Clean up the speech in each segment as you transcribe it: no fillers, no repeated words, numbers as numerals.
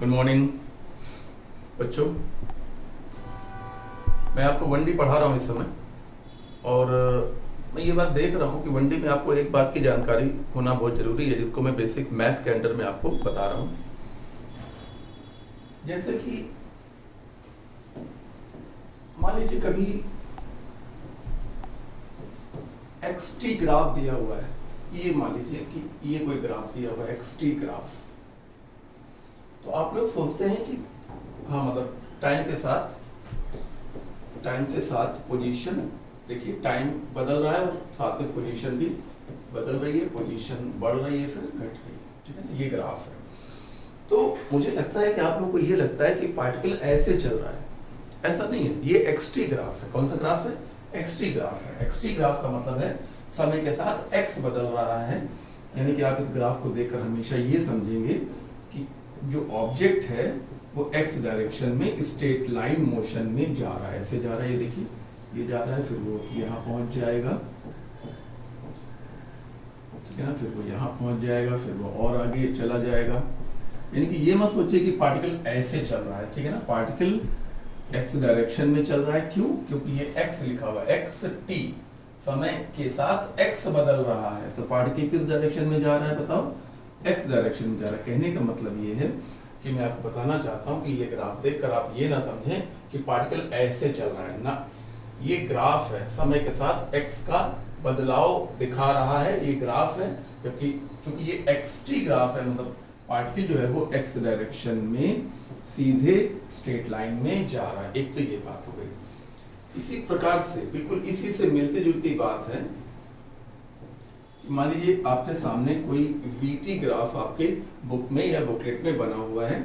Good morning बच्चों। मैं आपको वनडी पढ़ा रहा हूँ इस समय और मैं ये बात देख रहा हूँ कि वनडी में आपको एक बात की जानकारी होना बहुत ज़रूरी है, जिसको मैं बेसिक मैथ्स के अंडर में आपको बता रहा हूँ। जैसे कि मान लीजिए कभी एक्सटी ग्राफ दिया हुआ है, ये मान लीजिए कि ये कोई ग्राफ दिया हुआ है एक्सटी ग्राफ, तो आप लोग सोचते हैं कि हाँ मतलब टाइम के साथ पोजीशन, देखिए टाइम बदल रहा है और साथ में पोजीशन भी बदल रही है, पोजीशन बढ़ रही है फिर घट रही है, ठीक है ना, ये ग्राफ है। तो मुझे लगता है कि आप लोगों को ये लगता है कि पार्टिकल ऐसे चल रहा है, ऐसा नहीं है। ये एक्सटी ग्राफ है। कौन सा ग्राफ है? एक्सटी ग्राफ है। एक्सटी ग्राफ का मतलब है समय के साथ एक्स बदल रहा है, यानी कि आप इस ग्राफ को देखकर हमेशा ये समझेंगे कि जो ऑब्जेक्ट है वो एक्स डायरेक्शन में स्ट्रेट लाइन मोशन में जा रहा है, ऐसे जा रहा है, ये देखिए ये जा रहा है, फिर वो यहाँ पहुंच जाएगा, ठीक है ना, फिर वो यहाँ पहुंच जाएगा, फिर वो और आगे चला जाएगा। यानी कि ये मत सोचिए कि पार्टिकल ऐसे चल रहा है, ठीक है ना, पार्टिकल एक्स डायरेक्शन में चल रहा है। क्यों? क्योंकि ये एक्स लिखा हुआ है, एक्स टी, समय के साथ एक्स बदल रहा है, तो पार्टिकल किस डायरेक्शन में जा रहा है बताओ? एक्स डायरेक्शन में जा रहा है। कहने का मतलब ये है कि मैं आपको बताना चाहता हूँ कि ये ग्राफ देखकर आप ये ना समझें कि पार्टिकल ऐसे चल रहा है ना, ये ग्राफ है, समय के साथ एक्स का बदलाव दिखा रहा है, ये ग्राफ है। जबकि क्योंकि ये एक्सटी ग्राफ है, मतलब पार्टिकल जो है वो एक्स डायरेक्शन में सीधे स्ट्रेट लाइन में जा रहा है। एक तो ये बात हो गई। इसी प्रकार से बिल्कुल इसी से मिलती जुलती बात है, मान लीजिए आपके सामने कोई वीटी ग्राफ आपके बुक में या बुकलेट में बना हुआ है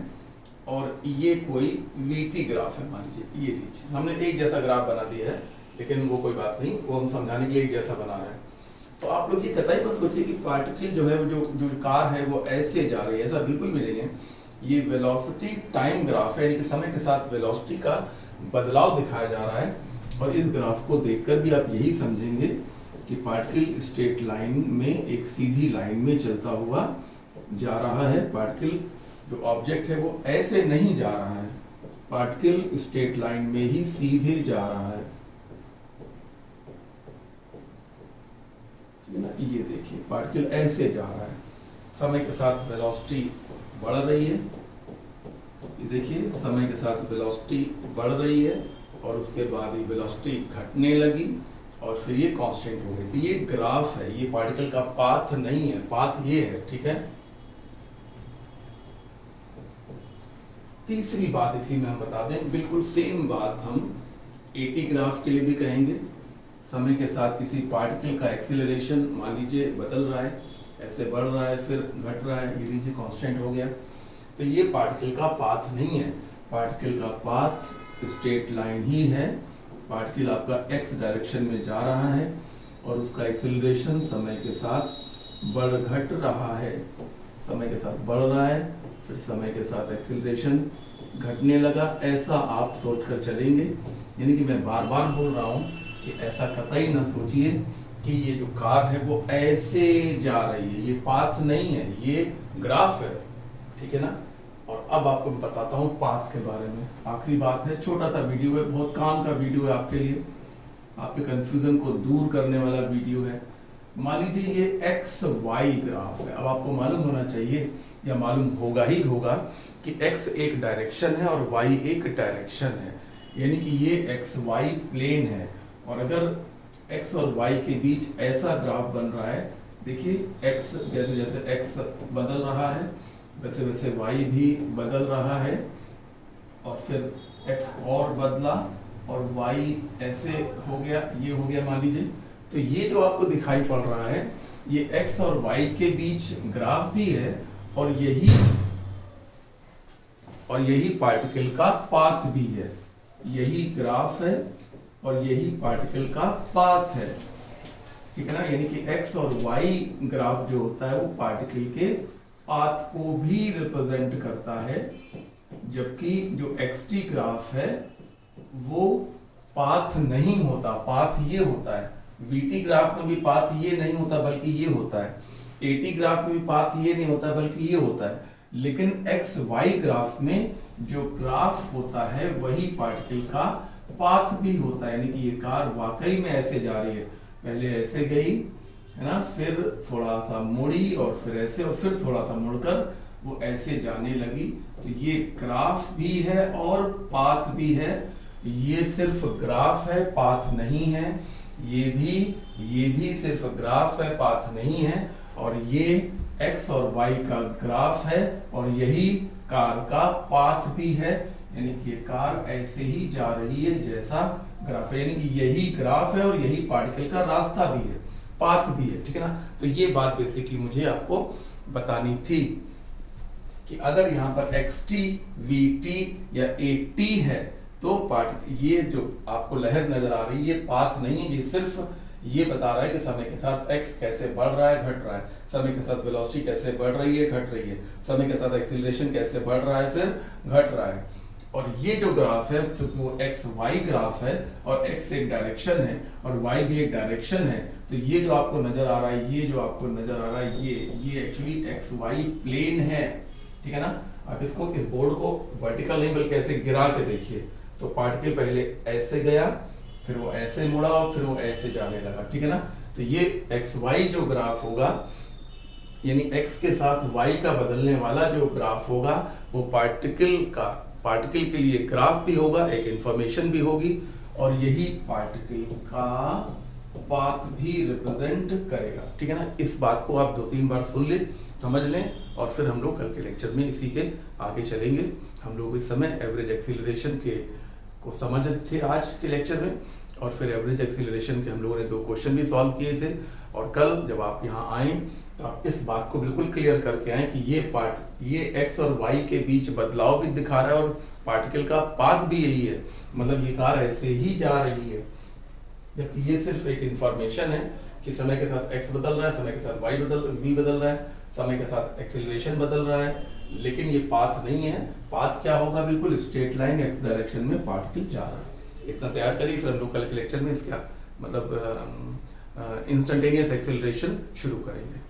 और ये कोई वीटी ग्राफ है, मान लीजिए ये लीजिए, हमने एक जैसा ग्राफ बना दिया है, लेकिन वो कोई बात नहीं, वो हम समझाने के लिए एक जैसा बना रहे हैं। तो आप लोग ये कतई मत सोचिए कि पार्टिकल जो है जो कार है वो ऐसे जा रही है, ऐसा बिल्कुल भी नहीं है। ये वेलोसिटी टाइम ग्राफ है, यानी कि समय के साथ वेलोसिटी का बदलाव दिखाया जा रहा है। और इस ग्राफ को देखकर भी आप यही समझेंगे कि पार्टिकल स्ट्रेट लाइन में एक सीधी लाइन में चलता हुआ जा रहा है। पार्टिकल जो ऑब्जेक्ट है वो ऐसे नहीं जा रहा है, पार्टिकल स्ट्रेट लाइन में ही सीधे जा रहा है, ठीक है ना। ये देखिए पार्टिकल ऐसे जा रहा है, समय के साथ वेलोसिटी बढ़ रही है, ये देखिए समय के साथ वेलोसिटी बढ़ रही है और उसके बाद ये वेलोसिटी घटने लगी और फिर ये कांस्टेंट हो गई। तो ये ग्राफ है, ये पार्टिकल का पाथ नहीं है, पाथ ये है, ठीक है। तीसरी बात इसी में हम बता दें, बिल्कुल सेम बात हम एटी ग्राफ के लिए भी कहेंगे। समय के साथ किसी पार्टिकल का एक्सीलरेशन मान लीजिए बदल रहा है, ऐसे बढ़ रहा है फिर घट रहा है, ये लीजिए कांस्टेंट हो गया। तो ये पार्टिकल का पाथ नहीं है, पार्टिकल का पाथ स्ट्रेट लाइन ही है। पार्टिकल आपका एक्स डायरेक्शन में जा रहा है और उसका एक्सेलरेशन समय के साथ बढ़ घट रहा है, समय के साथ बढ़ रहा है, फिर समय के साथ एक्सेलरेशन घटने लगा, ऐसा आप सोचकर चलेंगे। यानी कि मैं बार बार बोल रहा हूँ कि ऐसा कतई ना सोचिए कि ये जो कार है वो ऐसे जा रही है, ये पाथ नहीं है, ये ग्राफ है, ठीक है ना। और अब आपको मैं बताता हूँ पाथ के बारे में। आखिरी बात है, छोटा सा वीडियो है, बहुत काम का वीडियो है आपके लिए, आपके कंफ्यूजन को दूर करने वाला वीडियो है। मान लीजिए ये एक्स वाई ग्राफ है। अब आपको मालूम होना चाहिए या मालूम होगा ही होगा कि एक्स एक डायरेक्शन है और वाई एक डायरेक्शन है, यानी कि ये एक्स वाई प्लेन है। और अगर एक्स और वाई के बीच ऐसा ग्राफ बन रहा है, देखिए एक्स जैसे जैसे एक्स बदल रहा है वैसे वैसे वाई भी बदल रहा है, और फिर एक्स और बदला और वाई ऐसे हो गया, ये हो गया मान लीजिए। तो ये जो आपको दिखाई पड़ रहा है ये एक्स और वाई के बीच ग्राफ भी है और यही पार्टिकल का पाथ भी है। यही ग्राफ है और यही पार्टिकल का पाथ है, ठीक है ना। यानी कि एक्स और वाई ग्राफ जो होता है वो पार्टिकल के पाथ को भी रिप्रेजेंट करता है, जबकि जो एक्सटी ग्राफ है वो पाथ नहीं होता, पाथ ये होता है। वीटी ग्राफ में भी पाथ ये नहीं होता बल्कि ये होता है, एटी ग्राफ में भी पाथ ये नहीं होता बल्कि ये होता है। लेकिन एक्स वाई ग्राफ में जो ग्राफ होता है वही पार्टिकल का पाथ भी होता है, यानी कि ये कार वाकई में ऐसे जा रही है, पहले ऐसे गई है ना, फिर थोड़ा सा मुड़ी और फिर ऐसे और फिर थोड़ा सा मुड़कर वो ऐसे जाने लगी। तो ये ग्राफ भी है और पाथ भी है। ये सिर्फ ग्राफ है, पाथ नहीं है। ये भी सिर्फ ग्राफ है, पाथ नहीं है। और ये एक्स और वाई का ग्राफ है और यही कार का पाथ भी है, यानी कि ये कार ऐसे ही जा रही है जैसा ग्राफ है, यानी कि यही ग्राफ है और यही पार्टिकल का रास्ता भी है, पाथ भी है। ठीक है ना। तो ये बात बेसिकली मुझे आपको बतानी थी कि अगर यहाँ पर एक्स टी, वी टी या ए टी है तो ये जो आपको लहर नजर आ रही है ये पाथ नहीं है, ये सिर्फ ये बता रहा है कि समय के साथ x कैसे बढ़ रहा है, घट रहा है, समय के साथ वेलोसिटी कैसे बढ़ रही है, घट रही है, समय के साथ एक्सीलरेशन कैसे बढ़ रहा है, फिर घट रहा है। और ये जो ग्राफ है, क्योंकि वो एक्स वाई ग्राफ है और एक्स एक डायरेक्शन है और वाई भी एक डायरेक्शन है, तो ये जो आपको नजर आ रहा है, ये जो आपको नजर आ रहा है, ये एक्चुअली एक्स वाई प्लेन है। ठीक है ना। आप इसको, इस बोर्ड को वर्टिकल नहीं बल्कि ऐसे गिरा के देखिए, तो पार्टिकल पहले ऐसे गया, फिर वो ऐसे मुड़ा और फिर वो ऐसे जाने लगा। ठीक है ना। तो ये एक्स वाई जो ग्राफ होगा, यानी एक्स के साथ वाई का बदलने वाला जो ग्राफ होगा, वो पार्टिकल के लिए ग्राफ भी होगा, एक इंफॉर्मेशन भी होगी, और यही पार्टिकल का पाथ भी रिप्रेजेंट करेगा। ठीक है ना। इस बात को आप 2-3 बार सुन लें, समझ लें, और फिर हम लोग कल के लेक्चर में इसी के आगे चलेंगे। हम लोग इस समय एवरेज एक्सीलरेशन को समझ रहे थे आज के लेक्चर में, और फिर एवरेज एक्सीलरेशन के हम लोगों ने 2 क्वेश्चन भी सॉल्व किए थे। और कल जब आप यहाँ आए तो आप इस बात को बिल्कुल क्लियर करके आए कि ये एक्स और वाई के बीच बदलाव भी दिखा रहा है और पार्टिकल का पाथ भी यही है, मतलब ये कार ऐसे ही जा रही है। जबकि ये सिर्फ एक इंफॉर्मेशन है कि समय के साथ एक्स बदल रहा है, समय के साथ वी बदल रहा है, समय के साथ एक्सीलरेशन बदल रहा है, लेकिन ये पाथ नहीं है। पाथ क्या होगा? बिल्कुल स्ट्रेट लाइन एक्स डायरेक्शन में पार्टिकल जा रहा है। इतना तैयार करिए, फिर हम लोग कल के लेक्चर में इसका मतलब इंस्टेंटेनियस एक्सीलरेशन शुरू करेंगे।